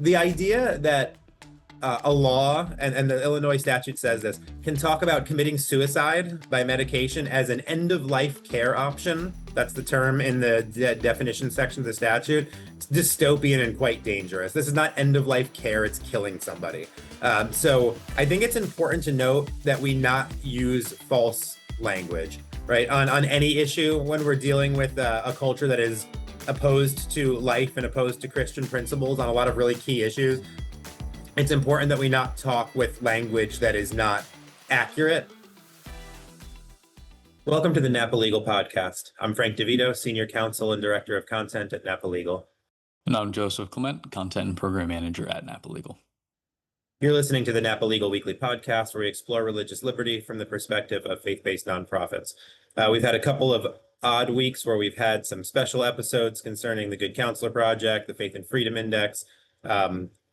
The idea that a law, and the Illinois statute says this, can talk about committing suicide by medication as an end-of-life care option. That's the term in the definition section of the statute. It's dystopian and quite dangerous. This is not end-of-life care, it's killing somebody. So I think it's important to note that we not use false language, right? On any issue when we're dealing with a culture that is opposed to life and opposed to Christian principles on a lot of really key issues. It's important that we not talk with language that is not accurate. Welcome to the Napa Legal Podcast. I'm Frank DeVito, Senior Counsel and Director of Content at Napa Legal. And I'm Joseph Clement, Content and Program Manager at Napa Legal. You're listening to the Napa Legal Weekly Podcast, where we explore religious liberty from the perspective of faith-based nonprofits. We've had a couple of odd weeks where we've had some special episodes concerning the Good Counselor Project, the Faith and Freedom Index.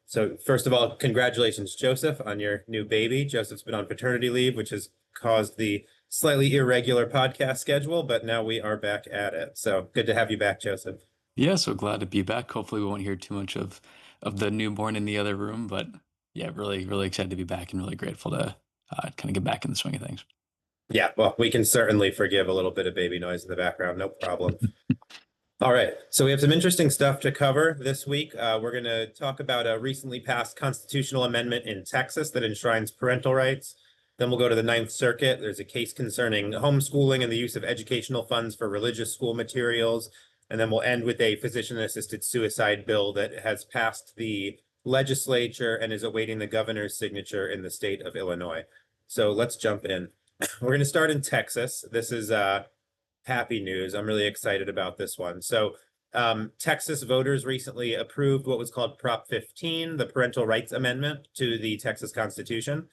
So first of all, congratulations, Joseph, on your new baby. Joseph's been on paternity leave, which has caused the slightly irregular podcast schedule, but now we are back at it. So good to have you back, Joseph. Yeah, so glad to be back. Hopefully we won't hear too much of the newborn in the other room, but yeah, really, really excited to be back and really grateful to kind of get back in the swing of things. Yeah, well, we can certainly forgive a little bit of baby noise in the background, no problem. All right, so we have some interesting stuff to cover this week. We're going to talk about a recently passed constitutional amendment in Texas that enshrines parental rights. Then we'll go to the Ninth Circuit. There's a case concerning homeschooling and the use of educational funds for religious school materials. And then we'll end with a physician-assisted suicide bill that has passed the legislature and is awaiting the governor's signature in the state of Illinois. So let's jump in. We're going to start in Texas. This is happy news. I'm really excited about this one. So Texas voters recently approved what was called Prop 15, the Parental Rights Amendment to the Texas Constitution.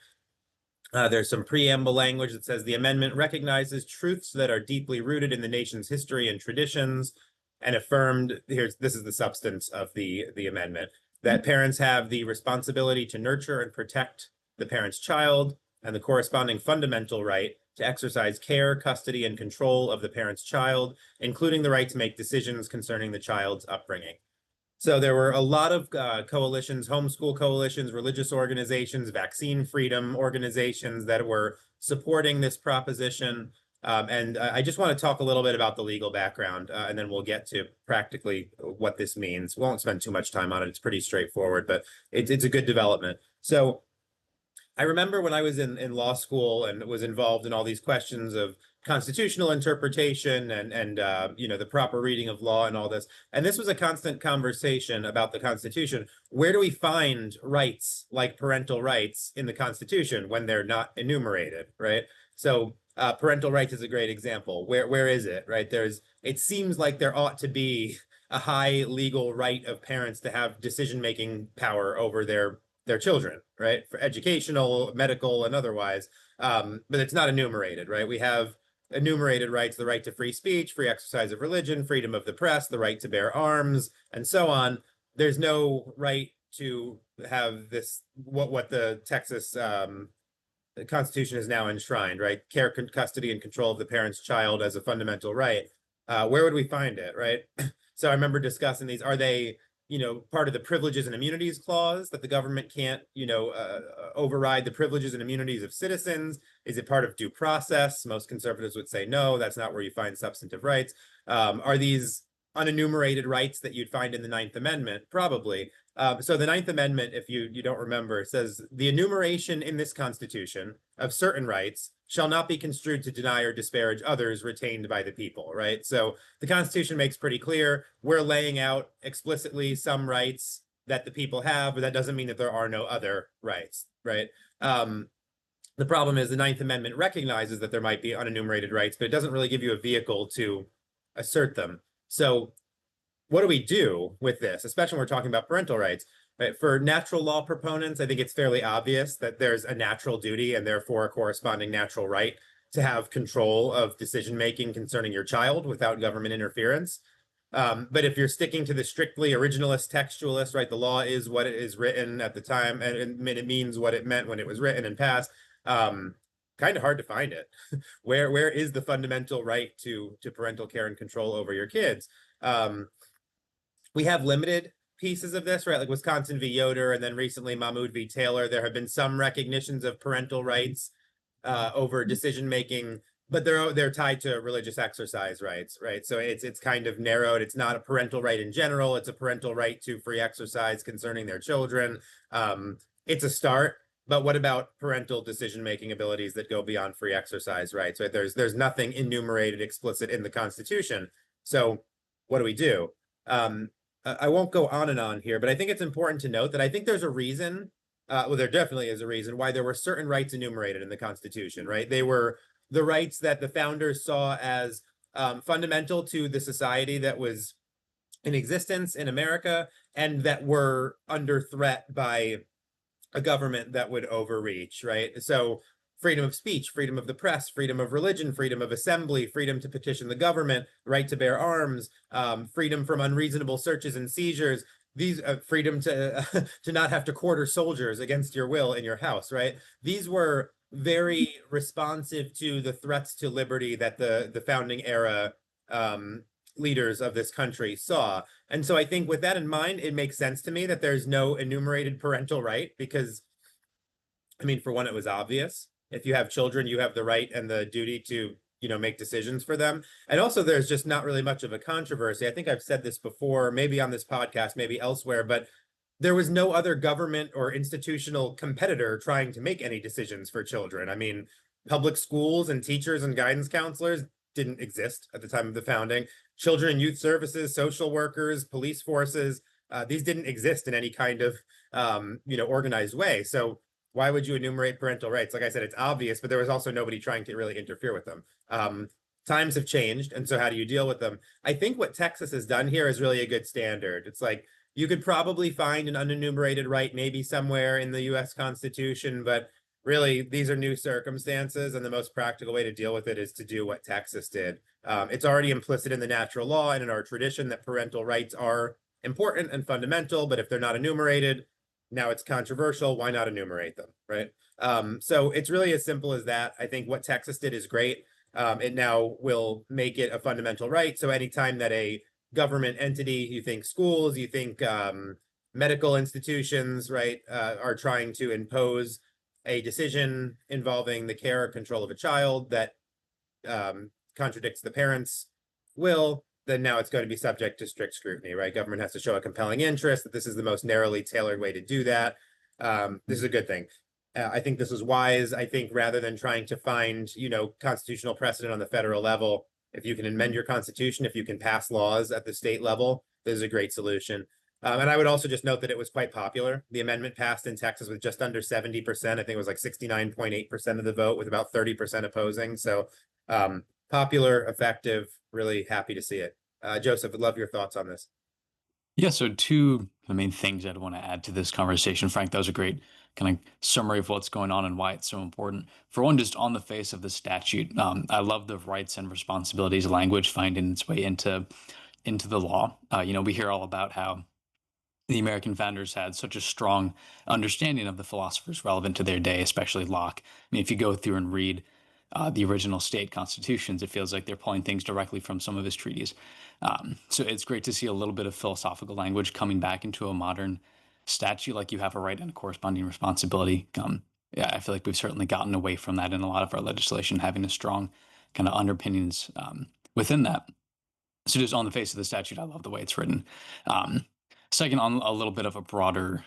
There's some preamble language that says the amendment recognizes truths that are deeply rooted in the nation's history and traditions and affirmed, this is the substance of the amendment, that parents have the responsibility to nurture and protect the parent's child and the corresponding fundamental right to exercise care, custody, and control of the parent's child, including the right to make decisions concerning the child's upbringing. So there were a lot of coalitions, homeschool coalitions, religious organizations, vaccine freedom organizations that were supporting this proposition. And I just want to talk a little bit about the legal background, and then we'll get to practically what this means. We won't spend too much time on it. It's pretty straightforward, but it's a good development. So I remember when I was in law school and was involved in all these questions of constitutional interpretation and the proper reading of law and all this. And this was a constant conversation about the Constitution. Where do we find rights like parental rights in the Constitution when they're not enumerated, right? So parental rights is a great example. Where is it, right? It seems like there ought to be a high legal right of parents to have decision-making power over their children, right? For educational, medical, and otherwise. But it's not enumerated, right? We have enumerated rights, the right to free speech, free exercise of religion, freedom of the press, the right to bear arms, and so on. There's no right to have this, what the Texas the Constitution is now enshrined, right? Care, custody, and control of the parent's child as a fundamental right. Where would we find it, right? So I remember discussing these. Are they part of the privileges and immunities clause that the government can't, override the privileges and immunities of citizens? Is it part of due process? Most conservatives would say no, that's not where you find substantive rights. Are these unenumerated rights that you'd find in the Ninth Amendment? Probably. So the Ninth Amendment, if you don't remember, says the enumeration in this Constitution of certain rights shall not be construed to deny or disparage others retained by the people, right? So the Constitution makes pretty clear we're laying out explicitly some rights that the people have, but that doesn't mean that there are no other rights, right? The problem is the Ninth Amendment recognizes that there might be unenumerated rights, but it doesn't really give you a vehicle to assert them. So what do we do with this, especially when we're talking about parental rights? Right? For natural law proponents, I think it's fairly obvious that there's a natural duty and therefore a corresponding natural right to have control of decision-making concerning your child without government interference. But if you're sticking to the strictly originalist textualist, right, the law is what it is written at the time, and it means what it meant when it was written and passed, kind of hard to find it. Where is the fundamental right to parental care and control over your kids? We have limited pieces of this, right? Like Wisconsin v. Yoder, and then recently Mahmoud v. Taylor. There have been some recognitions of parental rights over decision making, but they're tied to religious exercise rights, right? So it's kind of narrowed. It's not a parental right in general. It's a parental right to free exercise concerning their children. It's a start. But what about parental decision-making abilities that go beyond free exercise rights, right? There's nothing enumerated explicit in the Constitution. So what do we do? I won't go on and on here, but I think it's important to note that I think there's a reason, well, there definitely is a reason why there were certain rights enumerated in the Constitution, right? They were the rights that the founders saw as fundamental to the society that was in existence in America and that were under threat by a government that would overreach, right? So freedom of speech, freedom of the press, freedom of religion, freedom of assembly, freedom to petition the government, right to bear arms, freedom from unreasonable searches and seizures, these freedom to to not have to quarter soldiers against your will in your house, right? These were very responsive to the threats to liberty that the founding era leaders of this country saw. And so I think with that in mind, it makes sense to me that there's no enumerated parental right because, I mean, for one, it was obvious. If you have children, you have the right and the duty to, make decisions for them. And also there's just not really much of a controversy. I think I've said this before, maybe on this podcast, maybe elsewhere, but there was no other government or institutional competitor trying to make any decisions for children. I mean, public schools and teachers and guidance counselors didn't exist at the time of the founding. Children and youth services, social workers, police forces, these didn't exist in any kind of, organized way. So why would you enumerate parental rights? Like I said, it's obvious, but there was also nobody trying to really interfere with them. Times have changed, and so how do you deal with them? I think what Texas has done here is really a good standard. It's like you could probably find an unenumerated right maybe somewhere in the US Constitution, but really these are new circumstances, and the most practical way to deal with it is to do what Texas did. It's already implicit in the natural law and in our tradition that parental rights are important and fundamental, but if they're not enumerated, now it's controversial. Why not enumerate them, right? So it's really as simple as that. I think what Texas did is great. It now will make it a fundamental right. So anytime that a government entity, you think schools, you think medical institutions, right, are trying to impose a decision involving the care or control of a child that contradicts the parent's will, then now it's going to be subject to strict scrutiny, right? Government has to show a compelling interest that this is the most narrowly tailored way to do that. This is a good thing. I think this is wise. I think rather than trying to find, constitutional precedent on the federal level, if you can amend your constitution, if you can pass laws at the state level, this is a great solution. And I would also just note that it was quite popular. The amendment passed in Texas with just under 70%. I think it was like 69.8% of the vote with about 30% opposing. So popular, effective, really happy to see it. Joseph, I'd love your thoughts on this. Yeah, so two main things I'd want to add to this conversation. Frank, that was a great kind of summary of what's going on and why it's so important. For one, just on the face of the statute, I love the rights and responsibilities language finding its way into the law. We hear all about how the American founders had such a strong understanding of the philosophers relevant to their day, especially Locke. I mean, if you go through and read the original state constitutions, it feels like they're pulling things directly from some of his treaties. So it's great to see a little bit of philosophical language coming back into a modern statute, like you have a right and a corresponding responsibility. Yeah, I feel like we've certainly gotten away from that in a lot of our legislation, having a strong kind of underpinnings within that. So just on the face of the statute, I love the way it's written. Second, on a little bit of a broader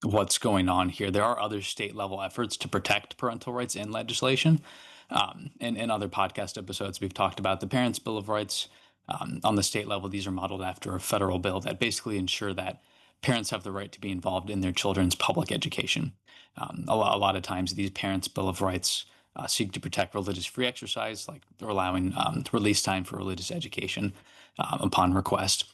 what's going on here, there are other state level efforts to protect parental rights in legislation. And in other podcast episodes, we've talked about the Parents' Bill of Rights. On the state level, these are modeled after a federal bill that basically ensure that parents have the right to be involved in their children's public education. A lot of times, these Parents' Bill of Rights seek to protect religious free exercise, like allowing release time for religious education upon request.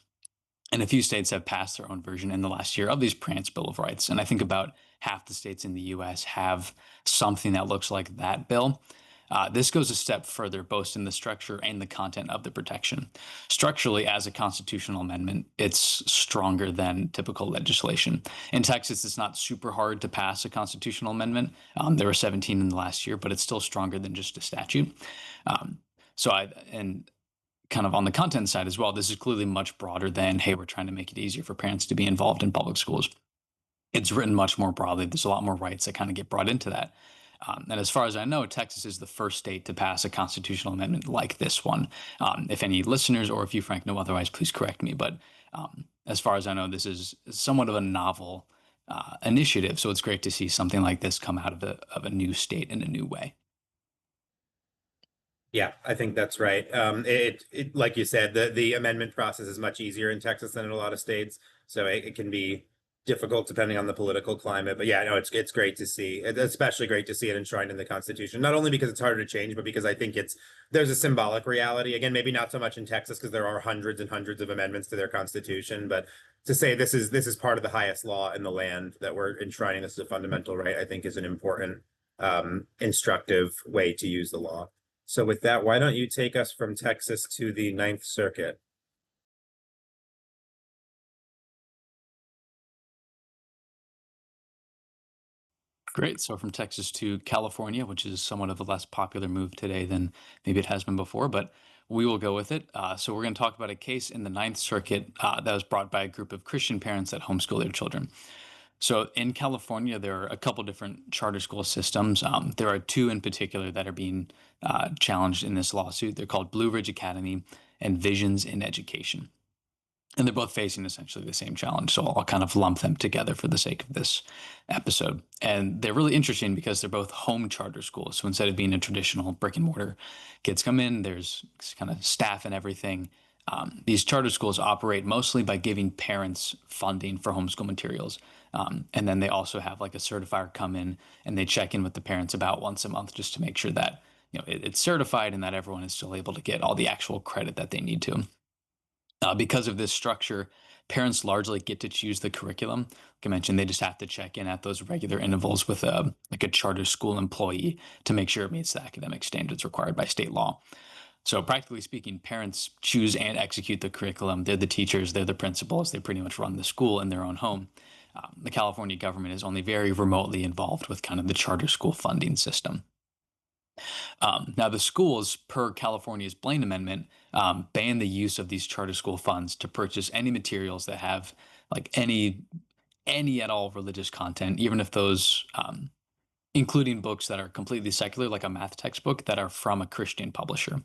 And a few states have passed their own version in the last year of these Parents' Bill of Rights. And I think about half the states in the US have something that looks like that bill. This goes a step further, both in the structure and the content of the protection. Structurally, as a constitutional amendment, it's stronger than typical legislation. In Texas, it's not super hard to pass a constitutional amendment. There were 17 in the last year, but it's still stronger than just a statute. And kind of on the content side as well, this is clearly much broader than, hey, we're trying to make it easier for parents to be involved in public schools. It's written much more broadly. There's a lot more rights that kind of get brought into that. And as far as I know, Texas is the first state to pass a constitutional amendment like this one. If any listeners or if you, Frank, know otherwise, please correct me. But as far as I know, this is somewhat of a novel initiative. So it's great to see something like this come out of a new state in a new way. Yeah, I think that's right. It like you said, the amendment process is much easier in Texas than in a lot of states, so it can be difficult depending on the political climate. But yeah, no, it's great to see. It's especially great to see it enshrined in the Constitution, not only because it's harder to change, but because I think there's a symbolic reality. Again, maybe not so much in Texas because there are hundreds and hundreds of amendments to their Constitution, but to say this is part of the highest law in the land that we're enshrining this as a fundamental right, I think is an important instructive way to use the law. So with that, why don't you take us from Texas to the Ninth Circuit? Great. So from Texas to California, which is somewhat of a less popular move today than maybe it has been before, but we will go with it. So we're going to talk about a case in the Ninth Circuit that was brought by a group of Christian parents that homeschool their children. So in California, there are a couple different charter school systems. There are two in particular that are being challenged in this lawsuit. They're called Blue Ridge Academy and Visions in Education. And they're both facing essentially the same challenge. So I'll kind of lump them together for the sake of this episode. And they're really interesting because they're both home charter schools. So instead of being a traditional brick and mortar, kids come in, there's kind of staff and everything. These charter schools operate mostly by giving parents funding for homeschool materials. And then they also have like a certifier come in and they check in with the parents about once a month just to make sure that it's certified and that everyone is still able to get all the actual credit that they need to. Because of this structure, parents largely get to choose the curriculum. Like I mentioned, they just have to check in at those regular intervals with a charter school employee to make sure it meets the academic standards required by state law. So practically speaking, parents choose and execute the curriculum. They're the teachers, they're the principals, they pretty much run the school in their own home. The California government is only very remotely involved with kind of the charter school funding system. Now, the schools, per California's Blaine Amendment, ban the use of these charter school funds to purchase any materials that have like any at all religious content, even if those, including books that are completely secular, like a math textbook, that are from a Christian publisher.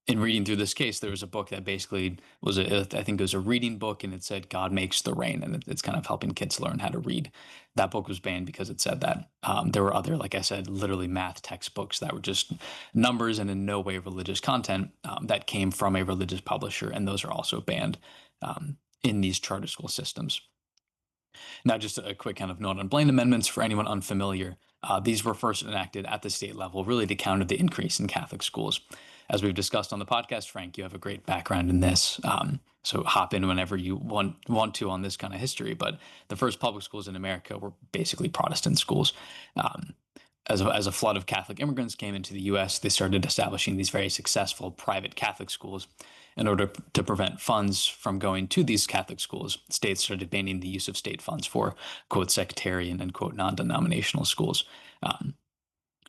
In reading through this case, there was a book that basically was I think it was a reading book, and it said God makes the rain, and it's kind of helping kids learn how to read. That book was banned because it said that. There were other, like I said, literally math textbooks that were just numbers and in no way religious content that came from a religious publisher, and those are also banned in these charter school systems. Now, just a quick kind of note on Blaine amendments for anyone unfamiliar. These were first enacted at the state level, really to counter the increase in Catholic schools. As we've discussed on the podcast, Frank, you have a great background in this. So hop in whenever you want to on this kind of history. But the first public schools in America were basically Protestant schools. As a flood of Catholic immigrants came into the U.S., they started establishing these very successful private Catholic schools. In order to prevent funds from going to these Catholic schools, states started banning the use of state funds for, quote, sectarian and, quote, non-denominational schools.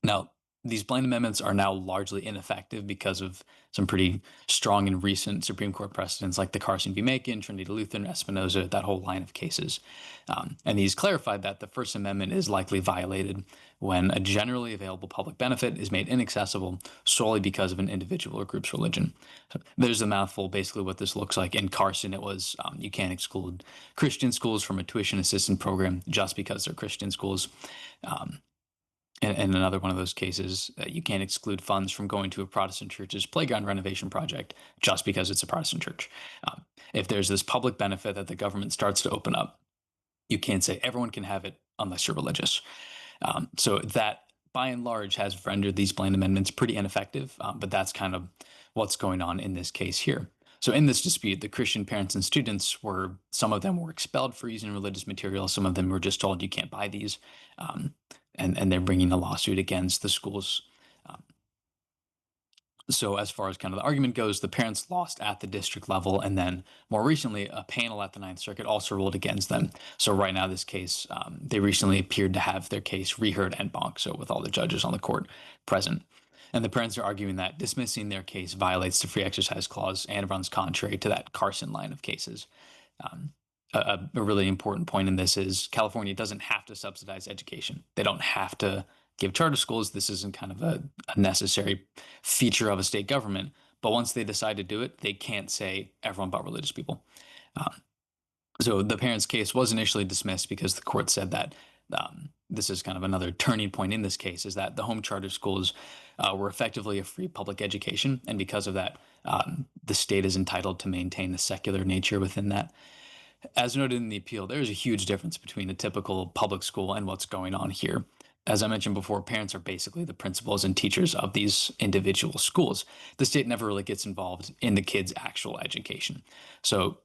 Now, these Blaine amendments are now largely ineffective because of some pretty strong and recent Supreme Court precedents like the Carson v. Macon, Trinity Lutheran, Espinoza, that whole line of cases. And these clarified that the First Amendment is likely violated when a generally available public benefit is made inaccessible solely because of an individual or group's religion. So there's a mouthful. Basically, what this looks like in Carson, it was you can't exclude Christian schools from a tuition assistance program just because they're Christian schools. And another one of those cases, you can't exclude funds from going to a Protestant church's playground renovation project just because it's a Protestant church. If there's this public benefit that the government starts to open up, you can't say everyone can have it unless you're religious. So that, by and large, has rendered these Blaine amendments pretty ineffective, but that's kind of what's going on in this case here. So in this dispute, the Christian parents and students some of them were expelled for using religious material. Some of them were just told you can't buy these. And they're bringing a lawsuit against the schools. So as far as kind of the argument goes, the parents lost at the district level. And then more recently, a panel at the Ninth Circuit also ruled against them. So right now, this case, they recently appeared to have their case reheard en banc, so with all the judges on the court present. And the parents are arguing that dismissing their case violates the free exercise clause and runs contrary to that Carson line of cases. A really important point in this is California doesn't have to subsidize education. They don't have to give charter schools. This isn't kind of a necessary feature of a state government. But once they decide to do it, they can't say everyone but religious people. So the parents' case was initially dismissed because the court said that this is kind of another turning point in this case, is that the home charter schools were effectively a free public education. And because of that, the state is entitled to maintain the secular nature within that. As noted in the appeal, there is a huge difference between a typical public school and what's going on here. As I mentioned before, parents are basically the principals and teachers of these individual schools. The state never really gets involved in the kids' actual education. So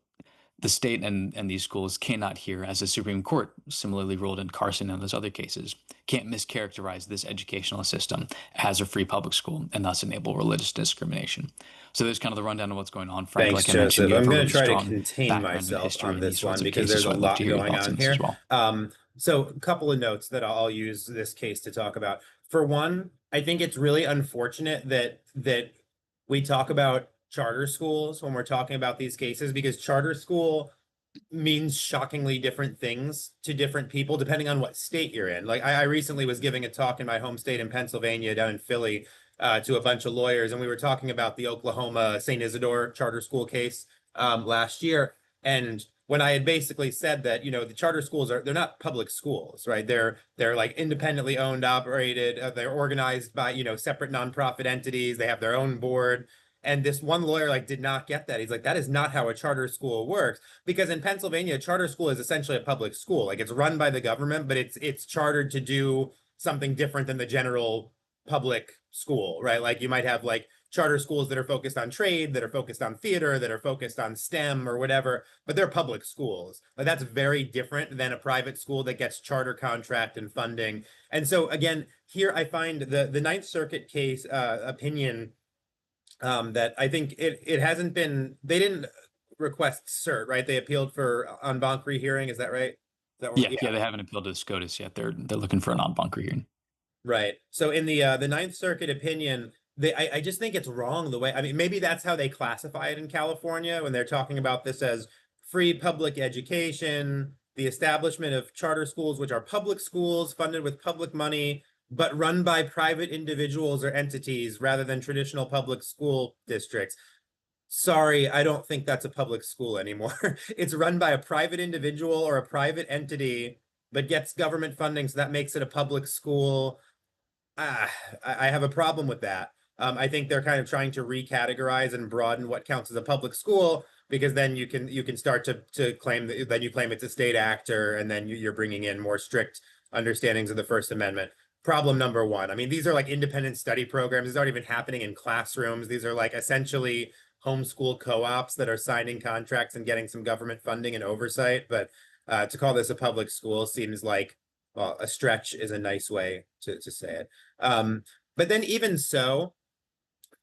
the state and these schools cannot here, as the Supreme Court similarly ruled in Carson and those other cases, can't mischaracterize this educational system as a free public school and thus enable religious discrimination. So there's kind of the rundown of what's going on. Frank, Thanks, like I mentioned, Joseph. you have I'm a going really to try to strong contain background in myself history on in this these sorts one of because cases, there's so a I'd love lot to hear your going thoughts on this as here. well. So a couple of notes that I'll use this case to talk about. For one, I think it's really unfortunate that we talk about charter schools when we're talking about these cases, because charter school means shockingly different things to different people depending on what state you're in. Like I recently was giving a talk in my home state in Pennsylvania, down in Philly, to a bunch of lawyers, and we were talking about the Oklahoma St. Isidore charter school case last year. And when I had basically said that, the charter schools they're not public schools, right? They're like independently owned, operated. They're organized by, separate nonprofit entities. They have their own board. And this one lawyer did not get that. He's like, that is not how a charter school works. Because in Pennsylvania, a charter school is essentially a public school. Like, it's run by the government, but it's chartered to do something different than the general public school, right? Like, you might have charter schools that are focused on trade, that are focused on theater, that are focused on STEM or whatever, but they're public schools. But that's very different than a private school that gets charter contract and funding. And so again, here I find the Ninth Circuit case opinion that I think it hasn't been, they didn't request cert, right? They appealed for en banc rehearing. Is that right? Yeah, they haven't appealed to SCOTUS yet. They're looking for an en banc hearing. Right. So in the Ninth Circuit opinion, I just think it's wrong the way, I mean, maybe that's how they classify it in California when they're talking about this as free public education, the establishment of charter schools, which are public schools funded with public money, but run by private individuals or entities rather than traditional public school districts. Sorry, I don't think that's a public school anymore. It's run by a private individual or a private entity, but gets government funding, so that makes it a public school. I have a problem with that. I think they're kind of trying to recategorize and broaden what counts as a public school, because then you can start to claim that, then you claim it's a state actor, and then you're bringing in more strict understandings of the First Amendment. Problem number one. I mean, these are independent study programs. These aren't even happening in classrooms. These are essentially homeschool co-ops that are signing contracts and getting some government funding and oversight. But to call this a public school seems like, well, a stretch is a nice way to say it. But then even so,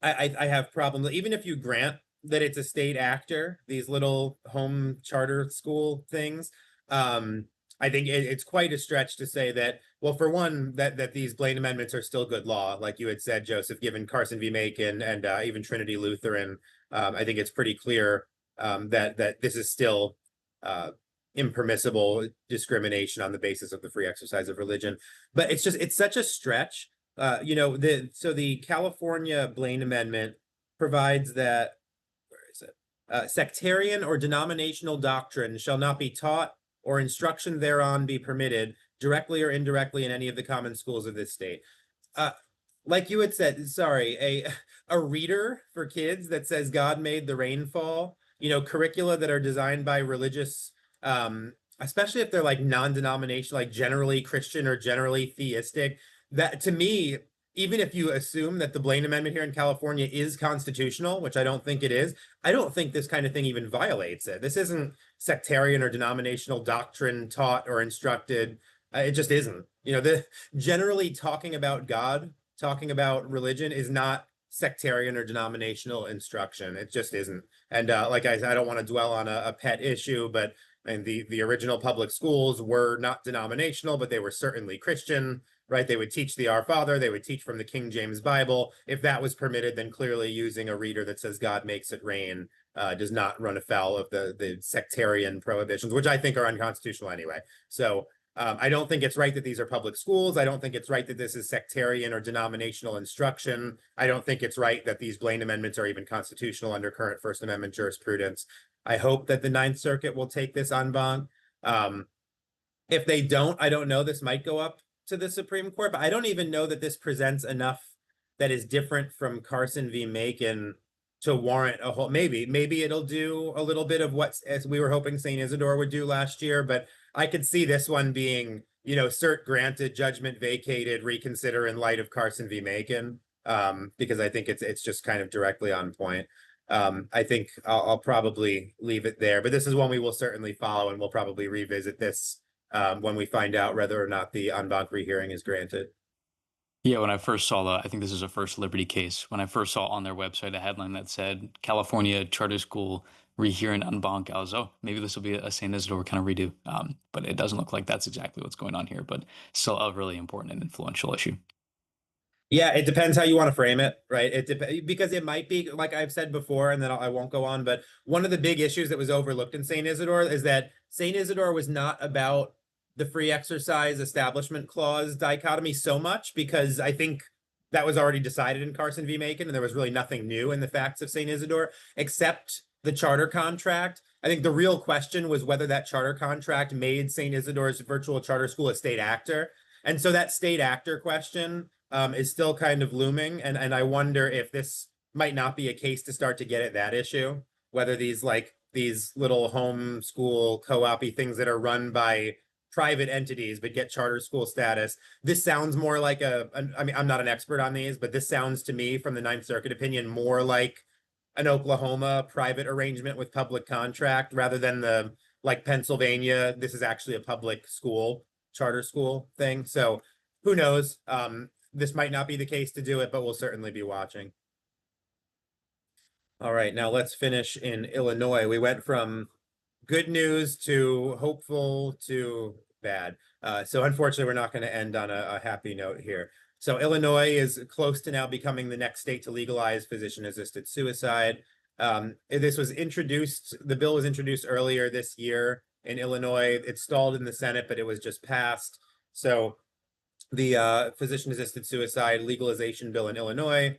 I have problems. Even if you grant that it's a state actor, these little home charter school things, I think it's quite a stretch to say that, well, for one, that these Blaine amendments are still good law, like you had said, Joseph, given Carson v. Macon and even Trinity Lutheran. I think it's pretty clear that this is still impermissible discrimination on the basis of the free exercise of religion. But it's such a stretch. So the California Blaine Amendment provides that, where is it? Sectarian or denominational doctrine shall not be taught or instruction thereon be permitted directly or indirectly in any of the common schools of this state. Like you had said, sorry, a reader for kids that says God made the rain fall, curricula that are designed by religious, especially if they're non-denominational, generally Christian or generally theistic, that to me, even if you assume that the Blaine Amendment here in California is constitutional, which I don't think it is, I don't think this kind of thing even violates it. This isn't sectarian or denominational doctrine taught or instructed. It just isn't. Generally talking about God, talking about religion is not sectarian or denominational instruction. It just isn't. And like I said, I don't want to dwell on a pet issue, but And the original public schools were not denominational, but they were certainly Christian, right? They would teach the Our Father, they would teach from the King James Bible. If that was permitted, then clearly using a reader that says God makes it rain does not run afoul of the sectarian prohibitions, which I think are unconstitutional anyway. So I don't think it's right that these are public schools. I don't think it's right that this is sectarian or denominational instruction. I don't think it's right that these Blaine amendments are even constitutional under current First Amendment jurisprudence. I hope that the Ninth Circuit will take this en banc. If they don't, I don't know, this might go up to the Supreme Court, but I don't even know that this presents enough that is different from Carson v. Macon to warrant a whole, maybe it'll do a little bit of what, as we were hoping St. Isidore would do last year, but I could see this one being, you know, cert granted, judgment vacated, reconsider in light of Carson v. Macon, because I think it's just kind of directly on point. I think I'll probably leave it there, but this is one we will certainly follow, and we'll probably revisit this when we find out whether or not the en banc rehearing is granted. Yeah, when I first saw I think this is a First Liberty case. When I first saw on their website a headline that said California charter school rehearing en banc, I was, oh, maybe this will be a St. Isidore kind of redo. But it doesn't look like that's exactly what's going on here, but still a really important and influential issue. Yeah, it depends how you want to frame it, right? Because it might be, like I've said before, and then I won't go on, but one of the big issues that was overlooked in St. Isidore is that St. Isidore was not about the free exercise establishment clause dichotomy so much, because I think that was already decided in Carson v. Macon, and there was really nothing new in the facts of St. Isidore, except the charter contract. I think the real question was whether that charter contract made St. Isidore's virtual charter school a state actor. And so that state actor question is still kind of looming. And I wonder if this might not be a case to start to get at that issue, whether these little homeschool co-op-y things that are run by private entities but get charter school status. This sounds more like I mean, I'm not an expert on these, but this sounds to me from the Ninth Circuit opinion more like an Oklahoma private arrangement with public contract rather than the, like Pennsylvania, this is actually a public school, charter school thing. So who knows? This might not be the case to do it, but we'll certainly be watching. All right, now let's finish in Illinois. We went from good news to hopeful to bad. So unfortunately, we're not going to end on a happy note here. So Illinois is close to now becoming the next state to legalize physician-assisted suicide. This was introduced, the bill was introduced earlier this year in Illinois. It stalled in the Senate, but it was just passed. So the physician-assisted suicide legalization bill in Illinois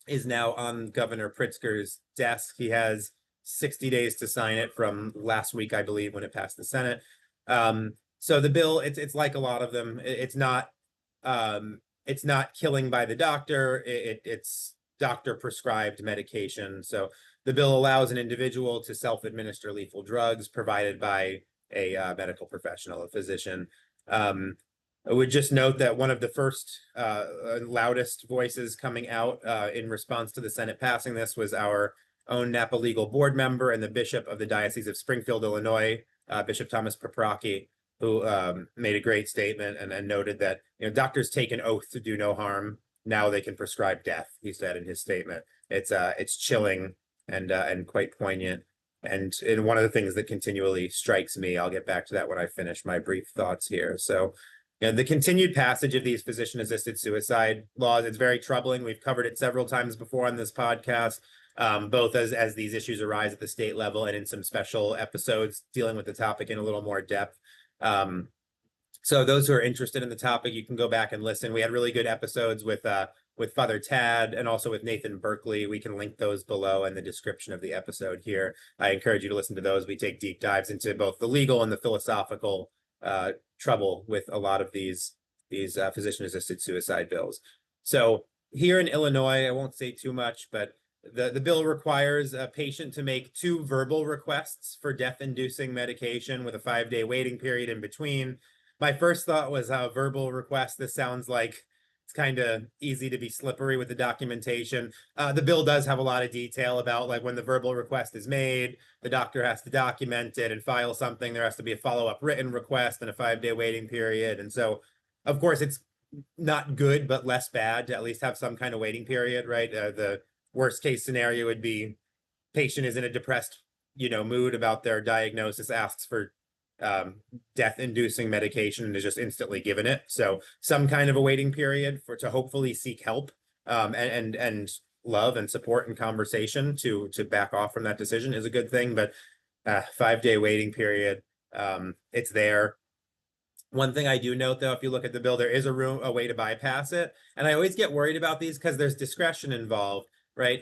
is now on Governor Pritzker's desk. He has 60 days to sign it from last week, I believe, when it passed the Senate. So the bill, it's like a lot of them. It's not killing by the doctor. It's doctor prescribed medication. So the bill allows an individual to self-administer lethal drugs provided by a medical professional, a physician. I would just note that one of the first loudest voices coming out in response to the Senate passing this was our own Napa Legal Board member and the Bishop of the Diocese of Springfield, Illinois, Bishop Thomas Paprocki, who made a great statement and noted that, you know, doctors take an oath to do no harm. Now they can prescribe death, he said in his statement. It's chilling and quite poignant. And one of the things that continually strikes me, I'll get back to that when I finish my brief thoughts here. So, you know, the continued passage of these physician-assisted suicide laws, it's very troubling. We've covered it several times before on this podcast, both as these issues arise at the state level and in some special episodes dealing with the topic in a little more depth. So those who are interested in the topic, you can go back and listen. We had really good episodes with Father Tad and also with Nathan Berkeley. We can link those below in the description of the episode here. I encourage you to listen to those. We take deep dives into both the legal and the philosophical trouble with a lot of these physician-assisted suicide bills. So here in Illinois, I won't say too much, but the bill requires a patient to make 2 verbal requests for death-inducing medication with a 5-day waiting period in between. My first thought was a verbal request. This sounds like it's kind of easy to be slippery with the documentation. The bill does have a lot of detail about, like, when the verbal request is made, the doctor has to document it and file something. There has to be a follow-up written request and a 5-day waiting period. And so, of course, it's not good, but less bad to at least have some kind of waiting period, right? The worst case scenario would be patient is in a depressed mood about their diagnosis, asks for death-inducing medication and is just instantly given it. So some kind of a waiting period to hopefully seek help, and love and support and conversation to back off from that decision is a good thing. But 5-day waiting period, it's there. One thing I do note, though, if you look at the bill, there is a way to bypass it. And I always get worried about these because there's discretion involved, right?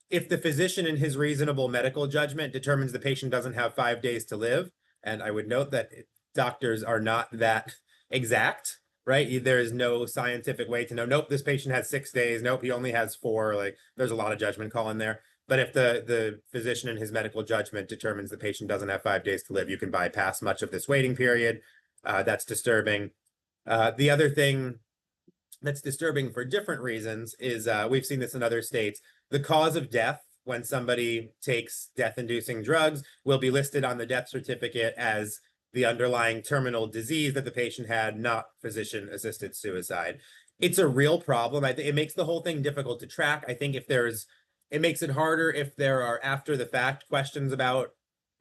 If the physician in his reasonable medical judgment determines the patient doesn't have 5 days to live, and I would note that doctors are not that exact, right? There is no scientific way to know, nope, this patient has 6 days. Nope, he only has 4. Like, there's a lot of judgment call in there. But if the physician in his medical judgment determines the patient doesn't have 5 days to live, you can bypass much of this waiting period. That's disturbing. The other thing that's disturbing for different reasons is we've seen this in other states. The cause of death when somebody takes death-inducing drugs will be listed on the death certificate as the underlying terminal disease that the patient had, not physician-assisted suicide. It's a real problem. I think it makes the whole thing difficult to track. I think it makes it harder if there are after-the-fact questions about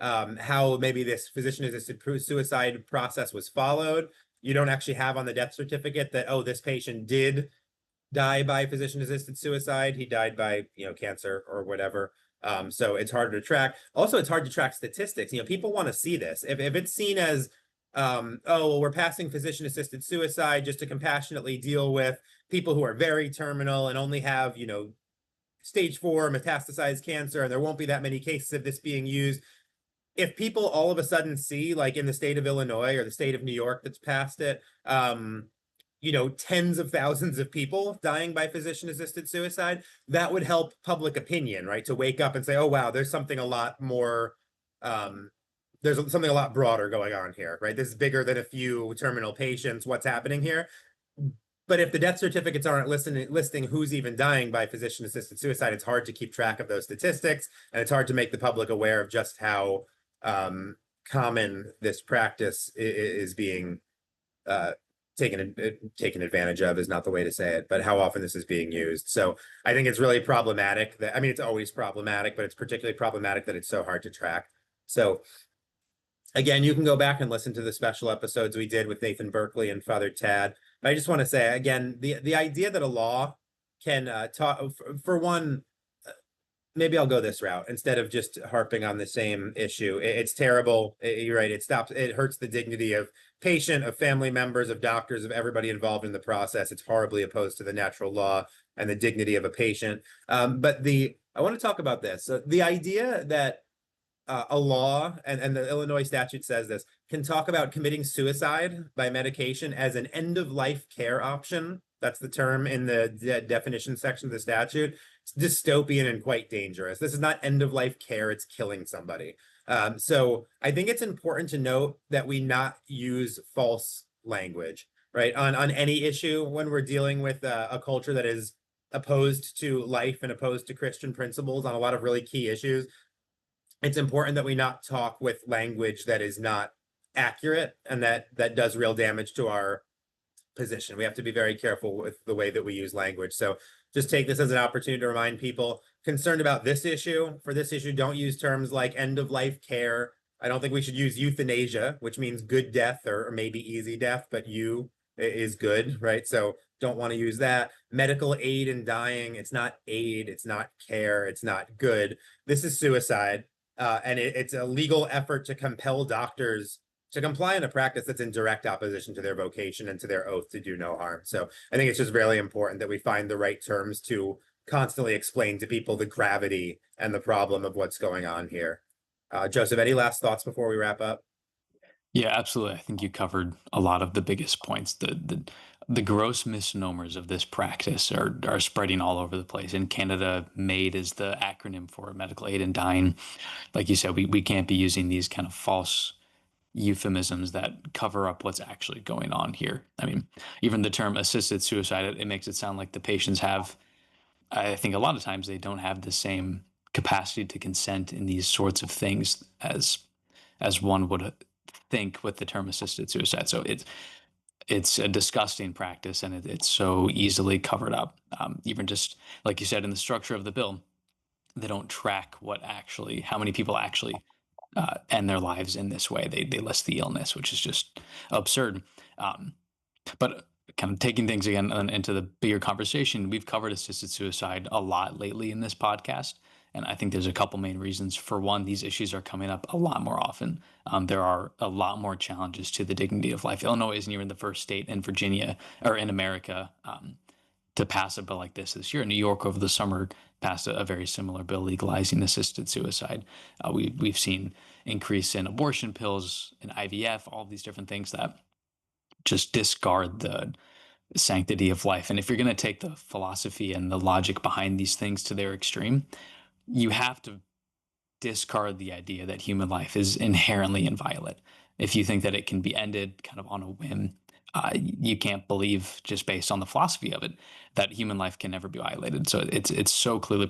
how maybe this physician-assisted suicide process was followed. You don't actually have on the death certificate that, oh, this patient did die by physician-assisted suicide. He died by, cancer or whatever. So it's harder to track. Also, it's hard to track statistics. People want to see this. If it's seen as, oh, well, we're passing physician-assisted suicide just to compassionately deal with people who are very terminal and only have, stage 4 metastasized cancer, and there won't be that many cases of this being used. If people all of a sudden see, like in the state of Illinois or the state of New York that's passed it, tens of thousands of people dying by physician-assisted suicide, that would help public opinion, right? To wake up and say, oh, wow, there's something a lot more, there's something a lot broader going on here, right? This is bigger than a few terminal patients. What's happening here? But if the death certificates aren't listing who's even dying by physician-assisted suicide, it's hard to keep track of those statistics, and it's hard to make the public aware of just how common this practice is being taken advantage of, is not the way to say it, but how often this is being used. So I think it's really problematic that, it's always problematic, but it's particularly problematic that it's so hard to track. So again, you can go back and listen to the special episodes we did with Nathan Berkeley and Father Tad. But I just want to say, again, the idea that a law can talk, for one, maybe I'll go this route instead of just harping on the same issue. It's terrible. You're right. It hurts the dignity of patient, of family members, of doctors, of everybody involved in the process. It's horribly opposed to the natural law and the dignity of a patient. But I want to talk about this. So the idea that a law, and the Illinois statute says this, can talk about committing suicide by medication as an end-of-life care option. That's the term in the definition section of the statute. It's dystopian and quite dangerous. This is not end-of-life care, it's killing somebody. So I think it's important to note that we not use false language, right? On any issue when we're dealing with a culture that is opposed to life and opposed to Christian principles on a lot of really key issues. It's important that we not talk with language that is not accurate and that does real damage to our position. We have to be very careful with the way that we use language. So just take this as an opportunity to remind people concerned about this issue. For this issue, don't use terms like end-of-life care. I don't think we should use euthanasia, which means good death or maybe easy death, but is good, right? So don't want to use that. Medical aid in dying, it's not aid, it's not care, it's not good. This is suicide. And it's a legal effort to compel doctors to comply in a practice that's in direct opposition to their vocation and to their oath to do no harm. So I think it's just really important that we find the right terms to constantly explain to people the gravity and the problem of what's going on here. Joseph, any last thoughts before we wrap up? Yeah, absolutely. I think you covered a lot of the biggest points. The gross misnomers of this practice are spreading all over the place. In Canada, MAID is the acronym for medical aid in dying. Like you said, we can't be using these kind of false euphemisms that cover up what's actually going on here. I mean, even the term assisted suicide, it makes it sound like the patients have, I think a lot of times they don't have the same capacity to consent in these sorts of things as one would think with the term assisted suicide. So it's a disgusting practice, and it's so easily covered up. Even just like you said, in the structure of the bill, they don't track how many people actually end their lives in this way. They list the illness, which is just absurd. But kind of taking things again into the bigger conversation, we've covered assisted suicide a lot lately in this podcast. And I think there's a couple main reasons. For one, these issues are coming up a lot more often. There are a lot more challenges to the dignity of life. Illinois isn't even the first state in Virginia or in America to pass a bill like this year. New York over the summer passed a very similar bill legalizing assisted suicide. We've seen increase in abortion pills and IVF, all of these different things that just discard the sanctity of life. And if you're going to take the philosophy and the logic behind these things to their extreme, you have to discard the idea that human life is inherently inviolate. If you think that it can be ended kind of on a whim, you can't believe, just based on the philosophy of it, that human life can never be violated. So it's so clearly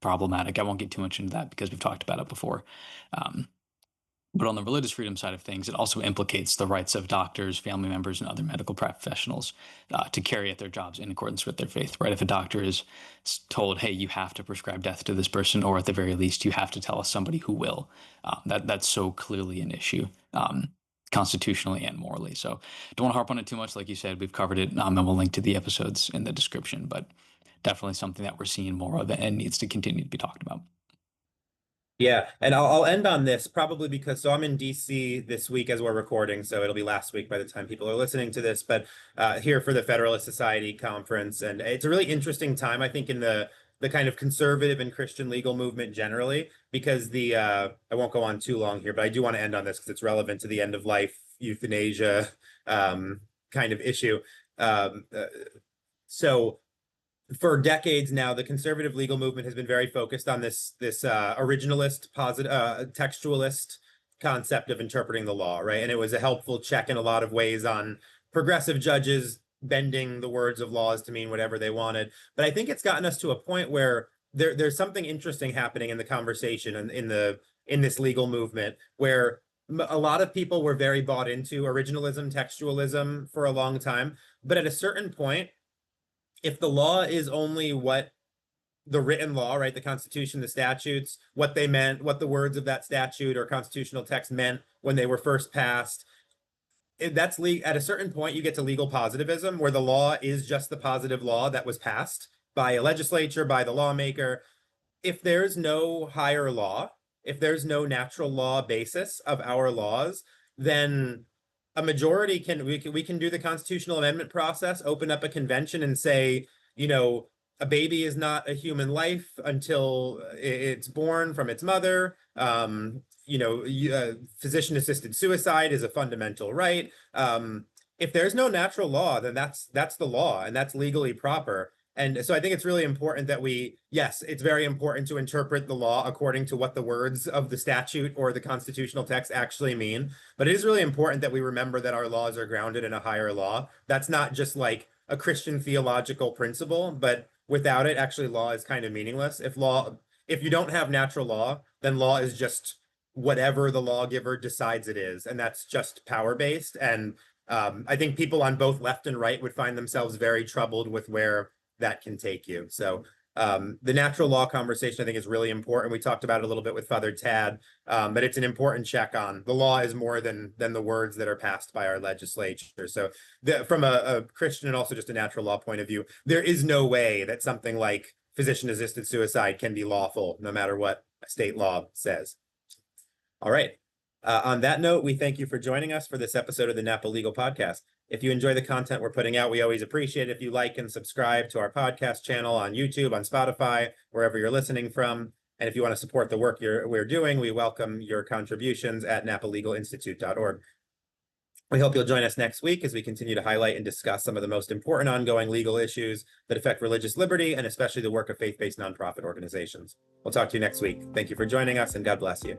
problematic. I won't get too much into that because we've talked about it before. But on the religious freedom side of things, it also implicates the rights of doctors, family members, and other medical professionals to carry out their jobs in accordance with their faith, right? If a doctor is told, hey, you have to prescribe death to this person, or at the very least, you have to tell us somebody who will, that's so clearly an issue, constitutionally and morally. So don't want to harp on it too much. Like you said, we've covered it, and we'll link to the episodes in the description, but definitely something that we're seeing more of and needs to continue to be talked about. Yeah, and I'll end on this probably because I'm in DC this week as we're recording, so it'll be last week by the time people are listening to this, but here for the Federalist Society conference, and it's a really interesting time, I think, in the kind of conservative and Christian legal movement generally, because I won't go on too long here, but I do want to end on this because it's relevant to the end of life euthanasia kind of issue. So for decades now, the conservative legal movement has been very focused on this originalist, textualist concept of interpreting the law, right? And it was a helpful check in a lot of ways on progressive judges bending the words of laws to mean whatever they wanted. But I think it's gotten us to a point where there's something interesting happening in the conversation and in this legal movement where a lot of people were very bought into originalism, textualism for a long time. But at a certain point, if the law is only what the written law, right, the Constitution, the statutes, what they meant, what the words of that statute or constitutional text meant when they were first passed, at a certain point, you get to legal positivism, where the law is just the positive law that was passed by a legislature, by the lawmaker. If there's no higher law, if there's no natural law basis of our laws, then a majority we can do the constitutional amendment process, open up a convention and say, a baby is not a human life until it's born from its mother. Physician-assisted suicide is a fundamental right. If there's no natural law, then that's the law, and that's legally proper. And so I think it's really important that it's very important to interpret the law according to what the words of the statute or the constitutional text actually mean. But it is really important that we remember that our laws are grounded in a higher law. That's not just like a Christian theological principle, but without it, actually, law is kind of meaningless. If you don't have natural law, then law is just whatever the lawgiver decides it is, and that's just power-based. And I think people on both left and right would find themselves very troubled with where that can take you. So the natural law conversation, I think, is really important. We talked about it a little bit with Father Tad, but it's an important check on the law is more than the words that are passed by our legislature. So from a Christian and also just a natural law point of view, there is no way that something like physician-assisted suicide can be lawful, no matter what state law says. All right. On that note, we thank you for joining us for this episode of the Napa Legal Podcast. If you enjoy the content we're putting out, we always appreciate it if you like and subscribe to our podcast channel on YouTube, on Spotify, wherever you're listening from. And if you want to support the work we're doing, we welcome your contributions at napalegalinstitute.org. We hope you'll join us next week as we continue to highlight and discuss some of the most important ongoing legal issues that affect religious liberty and especially the work of faith-based nonprofit organizations. We'll talk to you next week. Thank you for joining us, and God bless you.